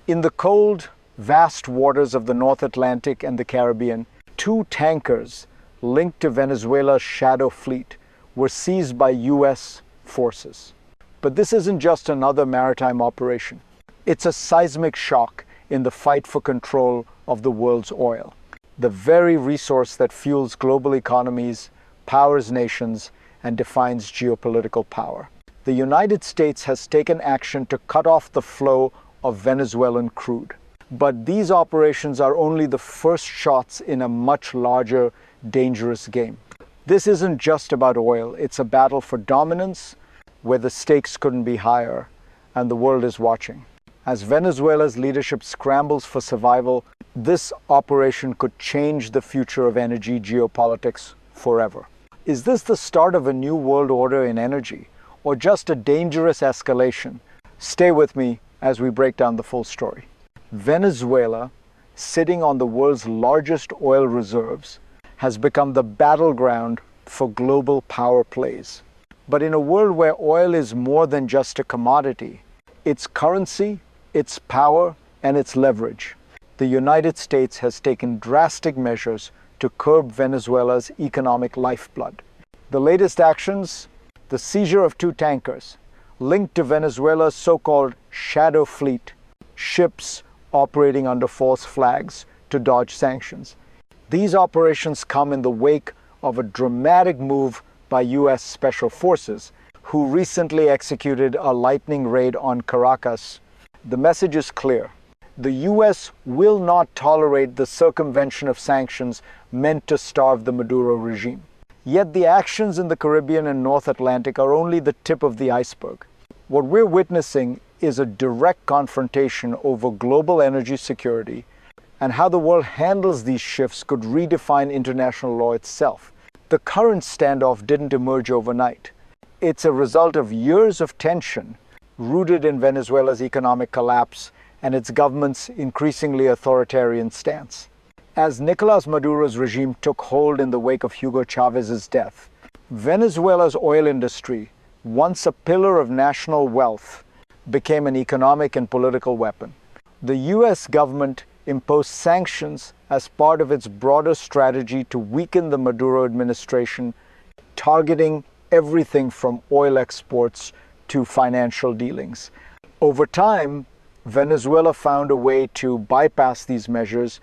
In the cold, vast waters of the North Atlantic and the Caribbean, two tankers linked to Venezuela's shadow fleet were seized by U.S. forces. But this isn't just another maritime operation. It's a seismic shock in the fight for control of the world's oil, the very resource that fuels global economies, powers nations, and defines geopolitical power. The United States has taken action to cut off the flow of Venezuelan crude. But these operations are only the first shots in a much larger, dangerous game. This isn't just about oil. It's a battle for dominance where the stakes couldn't be higher, and the world is watching. As Venezuela's leadership scrambles for survival, this operation could change the future of energy geopolitics forever. Is this the start of a new world order in energy, or just a dangerous escalation? Stay with me as we break down the full story. Venezuela, sitting on the world's largest oil reserves, has become the battleground for global power plays. But in a world where oil is more than just a commodity, its currency, its power, and its leverage, the United States has taken drastic measures to curb Venezuela's economic lifeblood. The latest actions: the seizure of two tankers linked to Venezuela's so-called shadow fleet, ships operating under false flags to dodge sanctions. These operations come in the wake of a dramatic move by U.S. Special Forces, who recently executed a lightning raid on Caracas. The message is clear. The U.S. will not tolerate the circumvention of sanctions meant to starve the Maduro regime. Yet the actions in the Caribbean and North Atlantic are only the tip of the iceberg. What we're witnessing is a direct confrontation over global energy security, and how the world handles these shifts could redefine international law itself. The current standoff didn't emerge overnight. It's a result of years of tension rooted in Venezuela's economic collapse and its government's increasingly authoritarian stance. As Nicolas Maduro's regime took hold in the wake of Hugo Chávez's death, Venezuela's oil industry, once a pillar of national wealth, became an economic and political weapon. The U.S. government imposed sanctions as part of its broader strategy to weaken the Maduro administration, targeting everything from oil exports to financial dealings. Over time, Venezuela found a way to bypass these measures,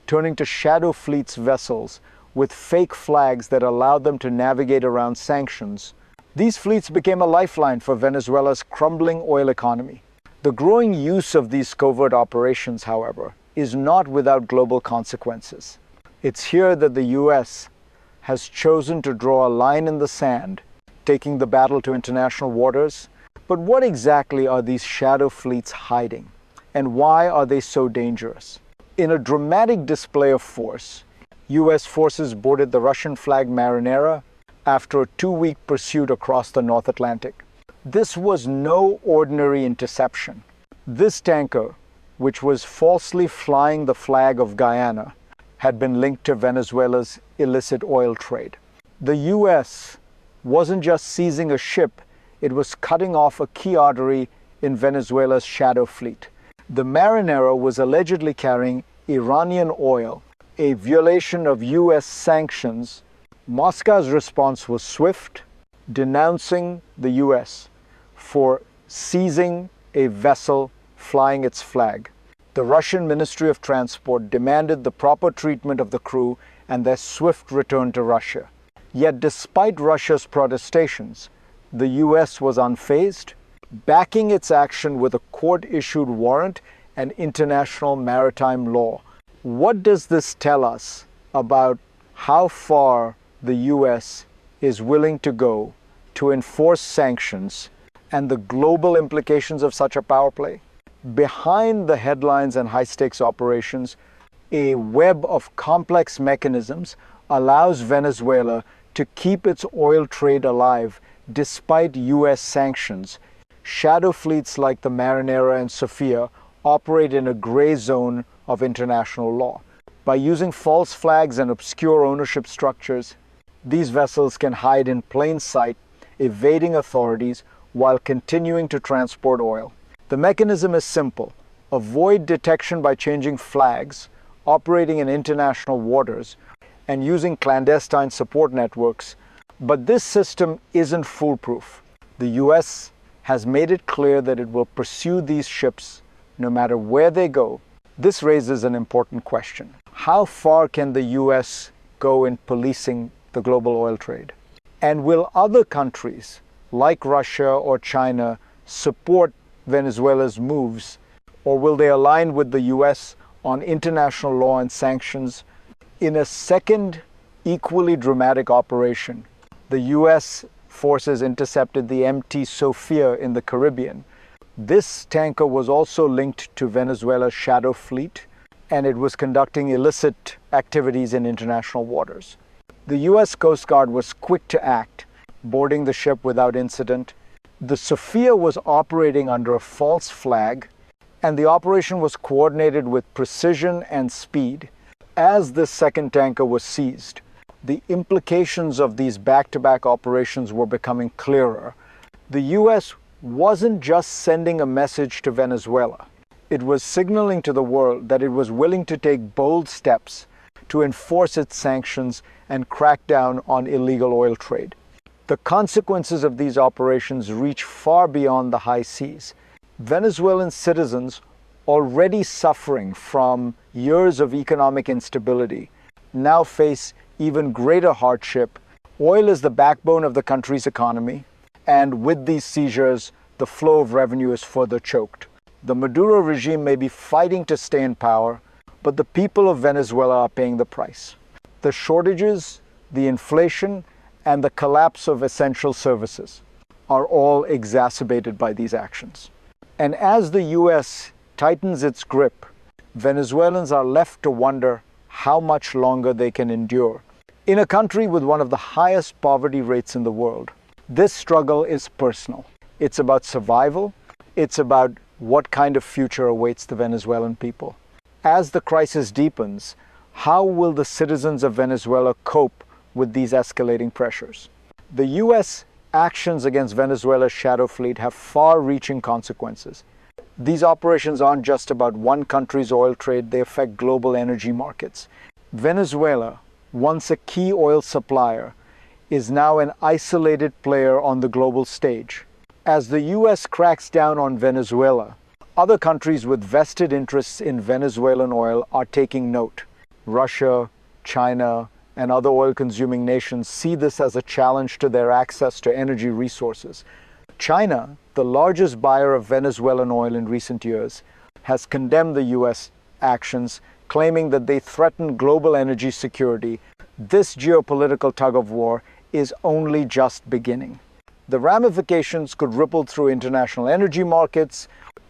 turning to shadow fleets vessels with fake flags that allowed them to navigate around sanctions. These fleets became a lifeline for Venezuela's crumbling oil economy. The growing use of these covert operations, however, is not without global consequences. It's here that the U.S. has chosen to draw a line in the sand, taking the battle to international waters. But what exactly are these shadow fleets hiding, and why are they so dangerous? In a dramatic display of force, U.S. forces boarded the Russian-flagged Marinera after a 2-week pursuit across the North Atlantic. This was no ordinary interception. This tanker, which was falsely flying the flag of Guyana, had been linked to Venezuela's illicit oil trade. The U.S. wasn't just seizing a ship, it was cutting off a key artery in Venezuela's shadow fleet. The Marinera was allegedly carrying Iranian oil, a violation of U.S. sanctions. Moscow's response was swift, denouncing the U.S. for seizing a vessel flying its flag. The Russian Ministry of Transport demanded the proper treatment of the crew and their swift return to Russia. Yet despite Russia's protestations, the U.S. was unfazed, backing its action with a court-issued warrant and international maritime law. What does this tell us about how far the U.S. is willing to go to enforce sanctions and the global implications of such a power play? Behind the headlines and high-stakes operations, a web of complex mechanisms allows Venezuela to keep its oil trade alive despite U.S. sanctions. Shadow fleets like the Marinera and Sofia operate in a gray zone of international law. By using false flags and obscure ownership structures, these vessels can hide in plain sight, evading authorities while continuing to transport oil. The mechanism is simple. avoid detection by changing flags, operating in international waters, and using clandestine support networks. But this system isn't foolproof. The US has made it clear that it will pursue these ships no matter where they go. This raises an important question. How far can the US go in policing the global oil trade? And will other countries like Russia or China support Venezuela's moves, or will they align with the US on international law and sanctions? In a second, equally dramatic operation, the US forces intercepted the MT Sophia in the Caribbean. This tanker was also linked to Venezuela's shadow fleet, and it was conducting illicit activities in international waters. The US Coast Guard was quick to act, boarding the ship without incident. The Sophia was operating under a false flag, and the operation was coordinated with precision and speed. As this second tanker was seized, the implications of these back-to-back operations were becoming clearer. The US wasn't just sending a message to Venezuela. It was signaling to the world that it was willing to take bold steps to enforce its sanctions and crack down on illegal oil trade. The consequences of these operations reach far beyond the high seas. Venezuelan citizens, already suffering from years of economic instability, now face even greater hardship. Oil is the backbone of the country's economy, and with these seizures, the flow of revenue is further choked. The Maduro regime may be fighting to stay in power, but the people of Venezuela are paying the price. The shortages, the inflation, and the collapse of essential services are all exacerbated by these actions. And as the US tightens its grip, Venezuelans are left to wonder how much longer they can endure. In a country with one of the highest poverty rates in the world, this struggle is personal. It's about survival. It's about what kind of future awaits the Venezuelan people. As the crisis deepens, how will the citizens of Venezuela cope with these escalating pressures? The US actions against Venezuela's shadow fleet have far-reaching consequences. These operations aren't just about one country's oil trade, they affect global energy markets. Venezuela, once a key oil supplier, is now an isolated player on the global stage. As the US cracks down on Venezuela, other countries with vested interests in Venezuelan oil are taking note. Russia, China, and other oil-consuming nations see this as a challenge to their access to energy resources. China, the largest buyer of Venezuelan oil in recent years, has condemned the US actions, claiming that they threaten global energy security. This geopolitical tug-of-war is only just beginning. The ramifications could ripple through international energy markets,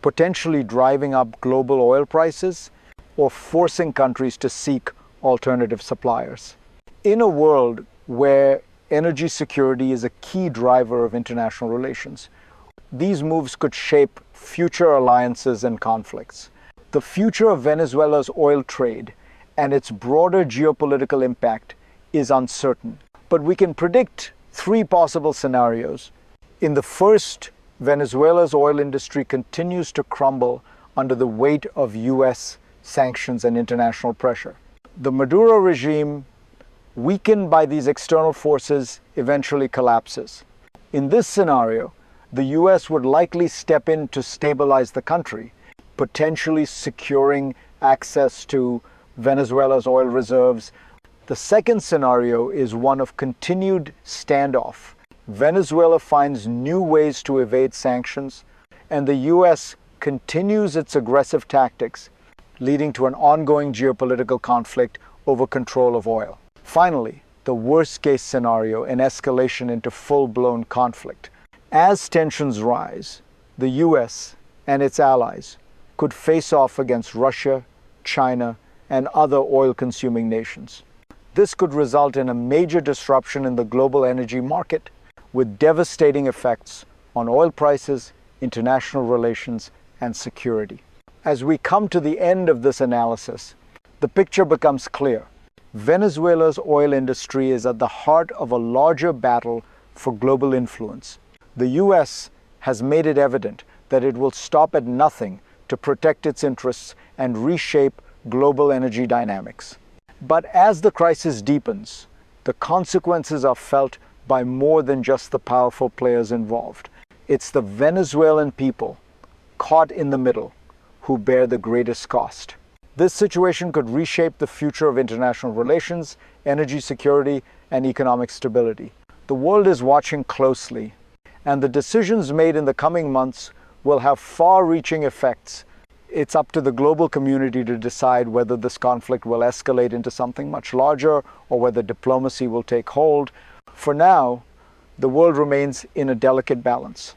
potentially driving up global oil prices or forcing countries to seek alternative suppliers. In a world where energy security is a key driver of international relations, these moves could shape future alliances and conflicts. The future of Venezuela's oil trade and its broader geopolitical impact is uncertain, but we can predict three possible scenarios. In the first, Venezuela's oil industry continues to crumble under the weight of US sanctions and international pressure. The Maduro regime, weakened by these external forces, eventually collapses. In this scenario, the US would likely step in to stabilize the country, potentially securing access to Venezuela's oil reserves. The second scenario is one of continued standoff. Venezuela finds new ways to evade sanctions, and the US continues its aggressive tactics, leading to an ongoing geopolitical conflict over control of oil. Finally, the worst-case scenario, an escalation into full-blown conflict. As tensions rise, the US and its allies could face off against Russia, China, and other oil-consuming nations. This could result in a major disruption in the global energy market, with devastating effects on oil prices, international relations, and security. As we come to the end of this analysis, the picture becomes clear. Venezuela's oil industry is at the heart of a larger battle for global influence. The US has made it evident that it will stop at nothing to protect its interests and reshape global energy dynamics. But as the crisis deepens, the consequences are felt by more than just the powerful players involved. It's the Venezuelan people, caught in the middle, who bear the greatest cost. This situation could reshape the future of international relations, energy security, and economic stability. The world is watching closely, and the decisions made in the coming months will have far-reaching effects. It's up to the global community to decide whether this conflict will escalate into something much larger or whether diplomacy will take hold. For now, the world remains in a delicate balance.